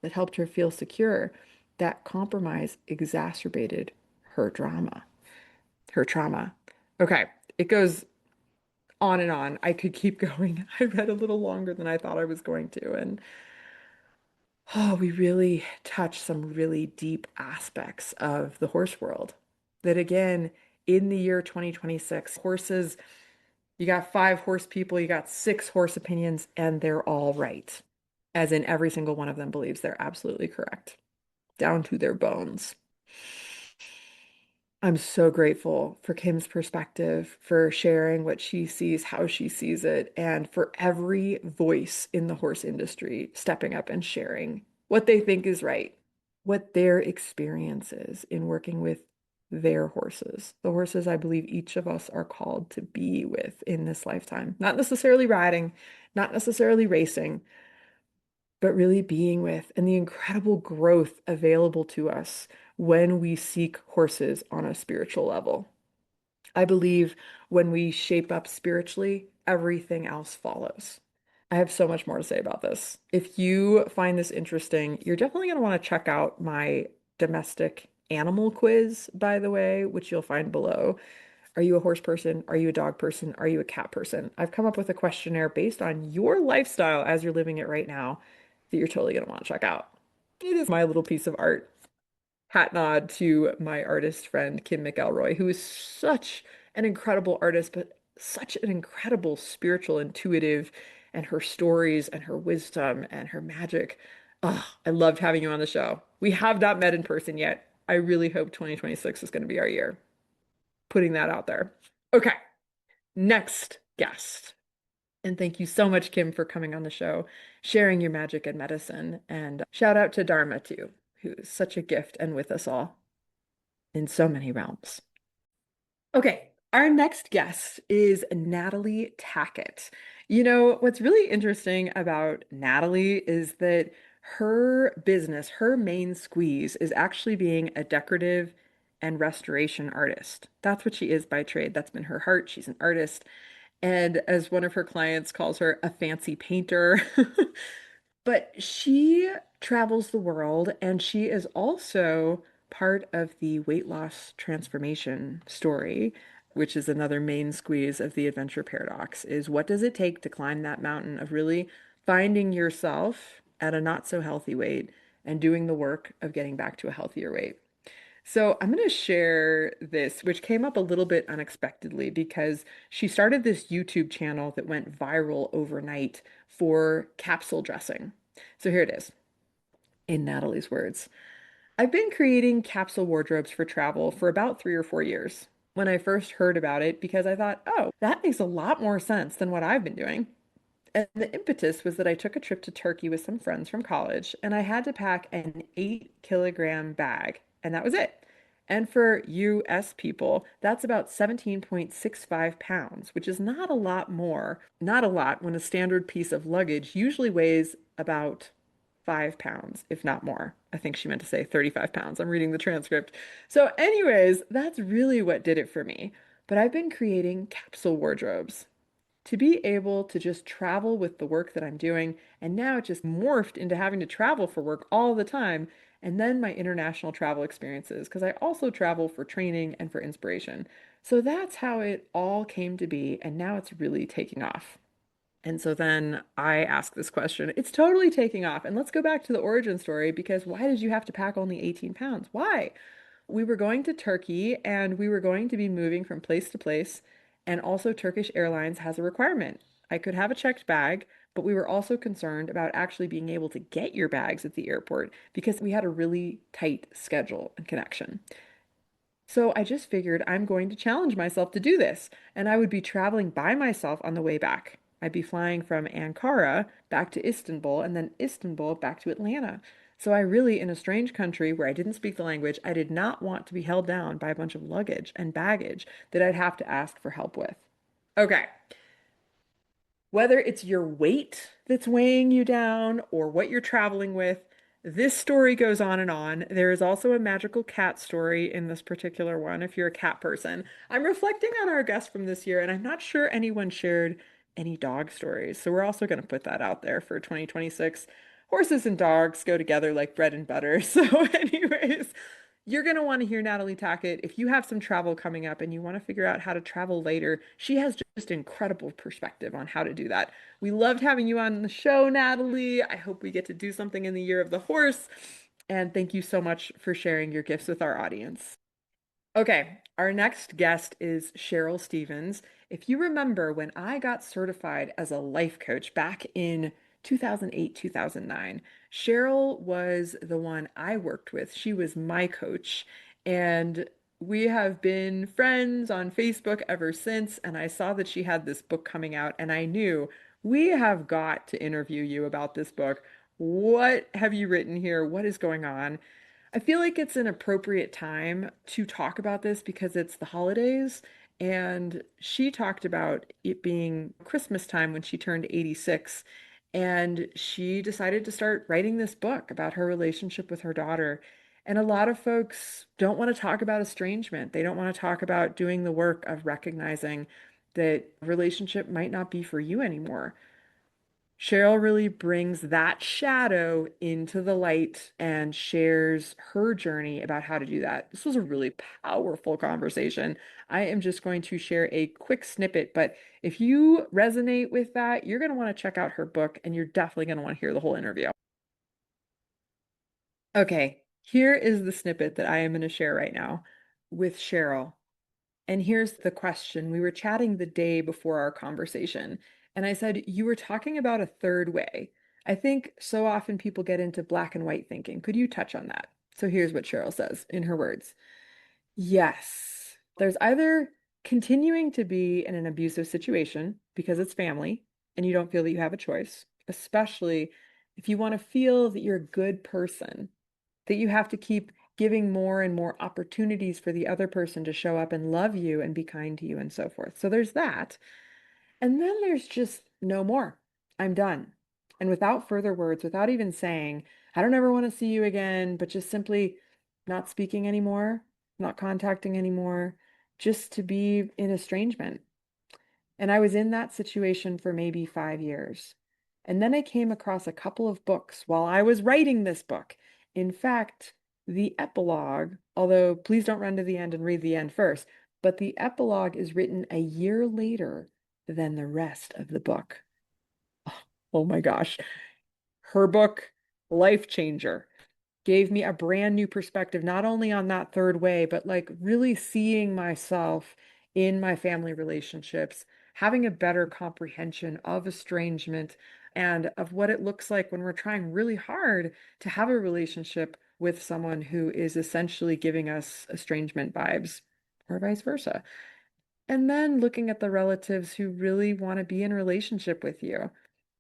that helped her feel secure. That compromise exacerbated her her trauma. Okay, it goes on and on. I could keep going. I read a little longer than I thought I was going to, and oh, we really touch some really deep aspects of the horse world. That again, in the year 2026, horses, you got five horse people, you got six horse opinions, and they're all right. As in, every single one of them believes they're absolutely correct, down to their bones. I'm so grateful for Kim's perspective, for sharing what she sees, how she sees it, and for every voice in the horse industry stepping up and sharing what they think is right, what their experience is in working with their horses, the horses I believe each of us are called to be with in this lifetime. Not necessarily riding, not necessarily racing, but really being with, and the incredible growth available to us when we seek horses on a spiritual level. I believe when we shape up spiritually, everything else follows. I have so much more to say about this. If you find this interesting, you're definitely going to want to check out my domestic animal quiz, by the way, which you'll find below. Are you a horse person? Are you a dog person? Are you a cat person? I've come up with a questionnaire based on your lifestyle as you're living it right now that you're totally going to want to check out. It is my little piece of art. Hat nod to my artist friend, Kim McElroy, who is such an incredible artist, but such an incredible spiritual intuitive, and her stories and her wisdom and her magic. Oh, I loved having you on the show. We have not met in person yet. I really hope 2026 is going to be our year. Putting that out there. Okay, next guest. And thank you so much, Kim, for coming on the show, sharing your magic and medicine. And shout out to Dharma, too, who is such a gift and with us all in so many realms. Okay, our next guest is Natalie Tackett. You know, what's really interesting about Natalie is that her business, her main squeeze, is actually being a decorative and restoration artist. That's what she is by trade. That's been her heart. She's an artist. And as one of her clients calls her, a fancy painter. But she travels the world and she is also part of the weight loss transformation story, which is another main squeeze of the adventure paradox, is what does it take to climb that mountain of really finding yourself at a not so healthy weight and doing the work of getting back to a healthier weight. So I'm going to share this, which came up a little bit unexpectedly because she started this YouTube channel that went viral overnight for capsule dressing. So here it is, in Natalie's words. I've been creating capsule wardrobes for travel for about 3 or 4 years. When I first heard about it, because I thought, oh, that makes a lot more sense than what I've been doing. And the impetus was that I took a trip to Turkey with some friends from college, and I had to pack an 8 kilogram bag, and that was it. And for US people, that's about 17.65 pounds, which is not a lot more, not a lot when a standard piece of luggage usually weighs about 5 pounds, if not more. I think she meant to say 35 pounds. I'm reading the transcript. So, anyways, that's really what did it for me. But I've been creating capsule wardrobes to be able to just travel with the work that I'm doing. And now it just morphed into having to travel for work all the time. And then my international travel experiences, because I also travel for training and for inspiration. So that's how it all came to be. And now it's really taking off. And so then I ask this question. It's totally taking off. And let's go back to the origin story because why did you have to pack only 18 pounds? Why? We were going to Turkey and we were going to be moving from place to place. And also, Turkish Airlines has a requirement. I could have a checked bag, but we were also concerned about actually being able to get your bags at the airport because we had a really tight schedule and connection. So I just figured I'm going to challenge myself to do this, and I would be traveling by myself on the way back. I'd be flying from Ankara back to Istanbul and then Istanbul back to Atlanta. So I really, in a strange country where I didn't speak the language, I did not want to be held down by a bunch of luggage and baggage that I'd have to ask for help with. Okay, whether it's your weight that's weighing you down or what you're traveling with, This story goes on and on. There is also a magical cat story in this particular one, if you're a cat person. I'm reflecting on our guests from this year, and I'm not sure anyone shared any dog stories. So we're also going to put that out there for 2026. Horses and dogs go together like bread and butter. So, anyways, you're going to want to hear Natalie Tackett. If you have some travel coming up and you want to figure out how to travel later, she has just incredible perspective on how to do that. We loved having you on the show, Natalie. I hope we get to do something in the year of the horse. And thank you so much for sharing your gifts with our audience. Okay, our next guest is Sherle Stevens. If you remember when I got certified as a life coach back in 2008, 2009, Sherle was the one I worked with. She was my coach, and we have been friends on Facebook ever since. And I saw that she had this book coming out, and I knew we have got to interview you about this book. What have you written here? What is going on? I feel like it's an appropriate time to talk about this because it's the holidays. And she talked about it being Christmas time when she turned 86. And she decided to start writing this book about her relationship with her daughter. And a lot of folks don't want to talk about estrangement. They don't want to talk about doing the work of recognizing that relationship might not be for you anymore. Sherle really brings that shadow into the light and shares her journey about how to do that. This was a really powerful conversation. I am just going to share a quick snippet, but if you resonate with that, you're going to want to check out her book and you're definitely going to want to hear the whole interview. Okay, here is the snippet that I am going to share right now with Sherle. And here's the question. We were chatting the day before our conversation, and I said, you were talking about a third way. I think so often people get into black and white thinking. Could you touch on that? So here's what Sherle says in her words. Yes, there's either continuing to be in an abusive situation because it's family and you don't feel that you have a choice, especially if you want to feel that you're a good person, that you have to keep giving more and more opportunities for the other person to show up and love you and be kind to you and so forth. So there's that. And then there's just no more. I'm done. And without further words, without even saying, I don't ever want to see you again, but just simply not speaking anymore, not contacting anymore, just to be in estrangement. And I was in that situation for maybe 5 years. And then I came across a couple of books while I was writing this book. In fact, the epilogue, although please don't run to the end and read the end first, but the epilogue is written a year later than the rest of the book. Oh my gosh. Her book, Life Changer, gave me a brand new perspective, not only on that third way, but like really seeing myself in my family relationships, having a better comprehension of estrangement and of what it looks like when we're trying really hard to have a relationship with someone who is essentially giving us estrangement vibes, or vice versa. And then looking at the relatives who really want to be in a relationship with you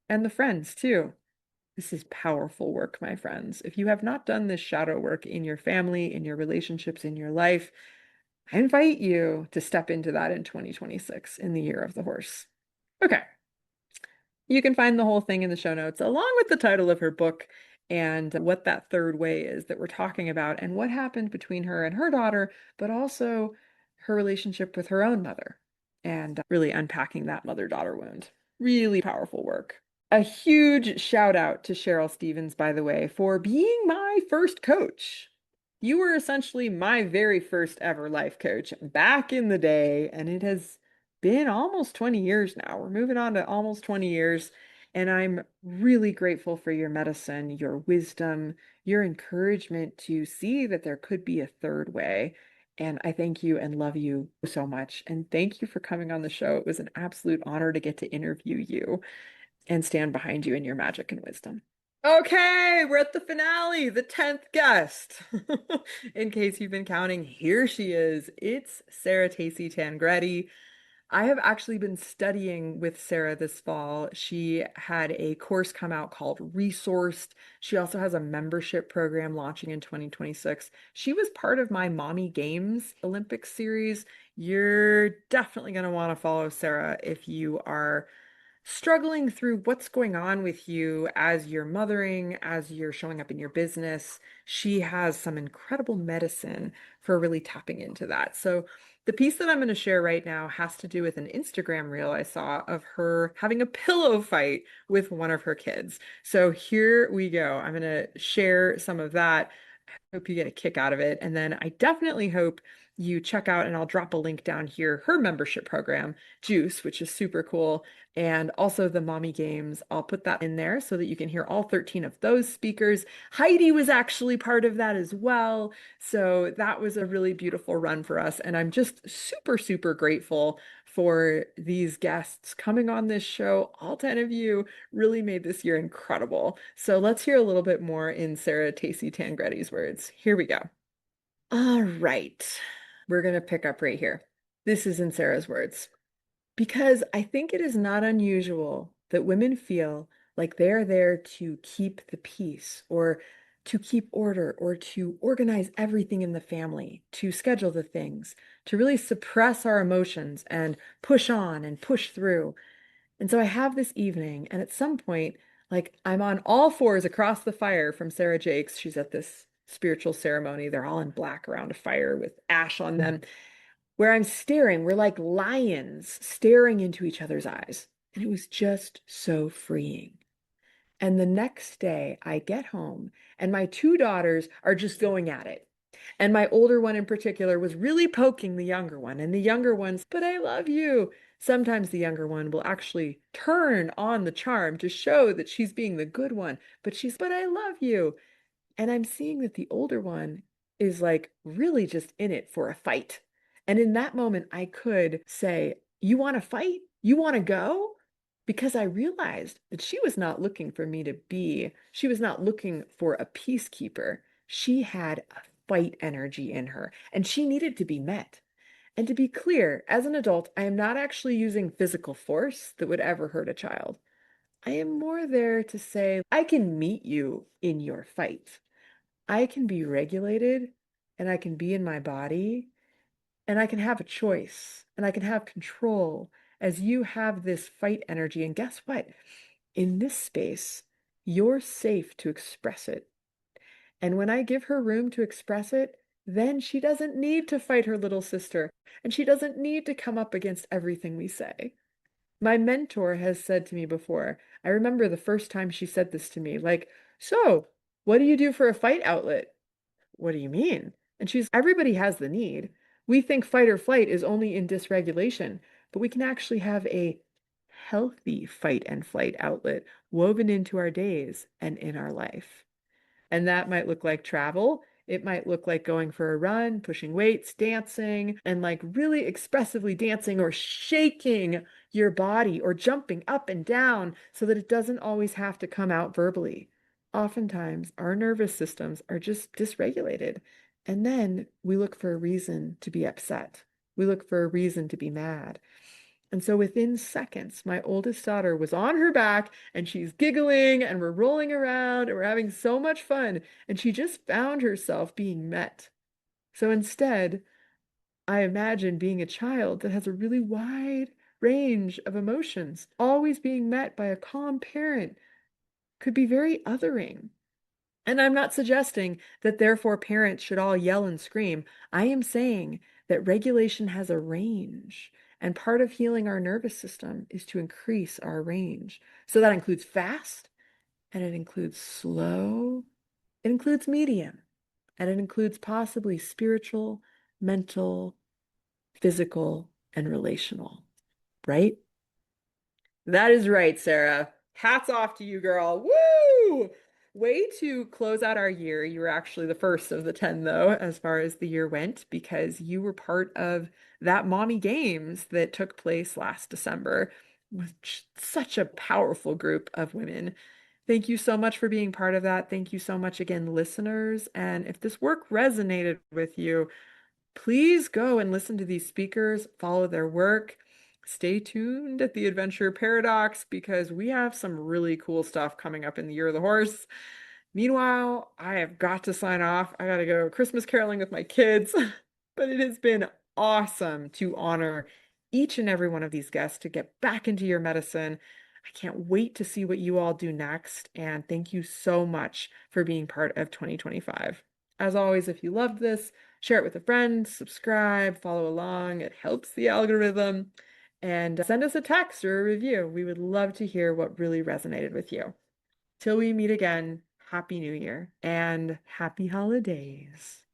and the friends too. This is powerful work, my friends. If you have not done this shadow work in your family, in your relationships, in your life, I invite you to step into that in 2026, in the year of the horse. Okay. You can find the whole thing in the show notes, along with the title of her book and what that third way is that we're talking about and what happened between her and her daughter, but also her relationship with her own mother and really unpacking that mother-daughter wound. Really powerful work. A huge shout out to Sherle Stevens, by the way, for being my first coach. You were essentially my very first ever life coach back in the day, and it has been almost 20 years now. We're moving on to almost 20 years, and I'm really grateful for your medicine, your wisdom, your encouragement to see that there could be a third way. And I thank you and love you so much. And thank you for coming on the show. It was an absolute honor to get to interview you and stand behind you in your magic and wisdom. Okay, we're at the finale, the 10th guest. In case you've been counting, here she is. It's Sarah Tacy Tangredi. I have actually been studying with Sarah this fall. She had a course come out called Resourced. She also has a membership program launching in 2026. She was part of my Mommy Games Olympics series. You're definitely going to want to follow Sarah if you are struggling through what's going on with you as you're mothering, as you're showing up in your business. She has some incredible medicine for really tapping into that. So the piece that I'm going to share right now has to do with an Instagram reel I saw of her having a pillow fight with one of her kids. So here we go. I'm going to share some of that. Hope you get a kick out of it. And then I definitely hope you check out, and I'll drop a link down here, her membership program, Juice, which is super cool. And also the Mommy Games. I'll put that in there so that you can hear all 13 of those speakers. Heidi was actually part of that as well. So that was a really beautiful run for us. And I'm just super, super grateful for these guests coming on this show. All 10 of you really made this year incredible. So let's hear a little bit more in Sarah Tacy Tangredi's words. Here we go. All right. We're going to pick up right here. This is in Sarah's words. Because I think it is not unusual that women feel like they're there to keep the peace or to keep order or to organize everything in the family, to schedule the things, to really suppress our emotions and push on and push through. And so I have this evening, and at some point, like I'm on all fours across the fire from Sarah Jakes. She's at this spiritual ceremony. They're all in black around a fire with ash on them, where I'm staring. We're like lions staring into each other's eyes. And it was just so freeing. And the next day, I get home, and my two daughters are just going at it. And my older one in particular was really poking the younger one. And the younger one's, but I love you. Sometimes the younger one will actually turn on the charm to show that she's being the good one. But she's, but I love you. And I'm seeing that the older one is like really just in it for a fight. And in that moment, I could say, you want to fight? You want to go? Because I realized that she was not looking for me to be, she was not looking for a peacekeeper. She had a fight energy in her, and she needed to be met. And to be clear, as an adult, I am not actually using physical force that would ever hurt a child. I am more there to say, I can meet you in your fight. I can be regulated and I can be in my body and I can have a choice and I can have control as you have this fight energy. And guess what? In this space, you're safe to express it. And when I give her room to express it, then she doesn't need to fight her little sister and she doesn't need to come up against everything we say. My mentor has said to me before, I remember the first time she said this to me, like, so what do you do for a fight outlet? What do you mean? And she's, everybody has the need. We think fight or flight is only in dysregulation, but we can actually have a healthy fight and flight outlet woven into our days and in our life. And that might look like travel. It might look like going for a run, pushing weights, dancing, and like really expressively dancing or shaking your body or jumping up and down so that it doesn't always have to come out verbally. Oftentimes, our nervous systems are just dysregulated. And then we look for a reason to be upset. We look for a reason to be mad. And so within seconds, my oldest daughter was on her back and she's giggling and we're rolling around and we're having so much fun. And she just found herself being met. So instead, I imagine being a child that has a really wide range of emotions, always being met by a calm parent could be very othering. And I'm not suggesting that therefore parents should all yell and scream. I am saying that regulation has a range. And part of healing our nervous system is to increase our range. So that includes fast, and it includes slow, it includes medium, and it includes possibly spiritual, mental, physical, and relational, right? That is right, Sarah. Hats off to you, girl. Woo! Way to close out our year. You were actually the first of the 10, though, as far as the year went, because you were part of that Mommy Games that took place last December with such a powerful group of women. Thank you so much for being part of that. Thank you so much again, listeners. And if this work resonated with you, please go and listen to these speakers, follow their work. Stay tuned at the Adventure Paradox because we have some really cool stuff coming up in the Year of the Horse. Meanwhile, I have got to sign off. I got to go Christmas caroling with my kids, but it has been awesome to honor each and every one of these guests to get back into your medicine. I can't wait to see what you all do next. And thank you so much for being part of 2025. As always, if you loved this, share it with a friend, subscribe, follow along. It helps the algorithm. And send us a text or a review. We would love to hear what really resonated with you. Till we meet again, Happy New Year and happy holidays.